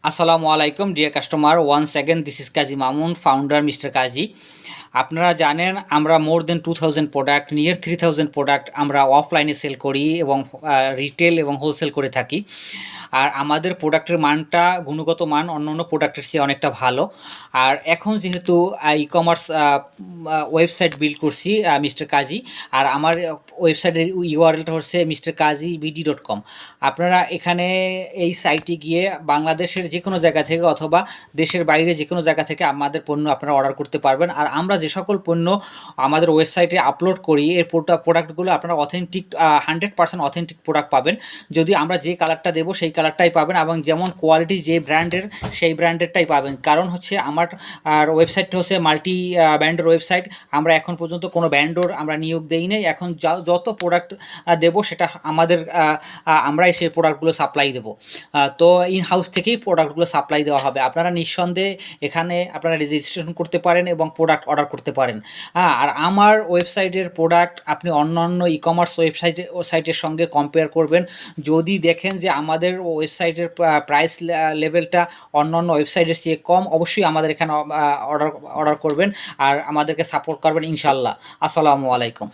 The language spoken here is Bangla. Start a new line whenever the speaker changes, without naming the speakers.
আসসালামু আলাইকুম dear customer, once again this is Kazi Mamun, founder mister Kazi. আপনারা জানেন আমরা more than 2000 product, near 3000 product আমরা অফলাইনে সেল করি এবং রিটেল এবং হোলসেল করে থাকি। আর আমাদের প্রোডাক্টের মানটা, গুণগত মান অন্য প্রোডাক্টের চেয়ে অনেকটা ভালো। আর এখন যেহেতু ই কমার্স ওয়েবসাইট বিল্ড করছি মিস্টার কাজী, আর আমার ওয়েবসাইটের ইউআরএলটা হচ্ছে mrkazi.bd.com। আপনারা এখানে এই সাইটে গিয়ে বাংলাদেশের যে কোনো জায়গা থেকে অথবা দেশের বাইরে যে কোনো জায়গা থেকে আমাদের পণ্য আপনারা অর্ডার করতে পারবেন। আর আমরা যে সকল পণ্য আমাদের ওয়েবসাইটে আপলোড করি এর প্রোডাক্টগুলো আপনারা অথেন্টিক 100% অথেন্টিক প্রোডাক্ট পাবেন। যদি আমরা যে কালারটা দেবো সেই কালারটাই পাবেন, এবং যেমন কোয়ালিটি যে ব্র্যান্ডের সেই ব্র্যান্ডেরটাই পাবেন। কারণ হচ্ছে আমার ওয়েবসাইটটা হচ্ছে মাল্টি ব্র্যান্ডের ওয়েবসাইট। আমরা এখন পর্যন্ত কোনো ব্র্যান্ডর আমরা নিয়োগ দেই নাই। এখন যত প্রোডাক্ট দেবো সেটা আমরাই সেই প্রোডাক্টগুলো সাপ্লাই দেবো। তো ইন হাউস থেকেই প্রোডাক্টগুলো সাপ্লাই দেওয়া হবে। আপনারা নিঃসন্দেহে এখানে আপনারা রেজিস্ট্রেশন করতে পারেন এবং প্রোডাক্ট অর্ডার করতে পারেন। আর আমার ওয়েবসাইটের প্রোডাক্ট আপনি অন্যান্য ই কমার্স সাইটের সঙ্গে কম্পেয়ার করবেন। যদি দেখেন যে আমাদের ওয়েবসাইটের প্রাইস লেভেলটা অন্যান্য ওয়েবসাইটের চেয়ে কম, অবশ্যই আমাদের এখানে অর্ডার করবেন আর আমাদেরকে সাপোর্ট করবেন ইনশাল্লাহ। আসসালামু আলাইকুম।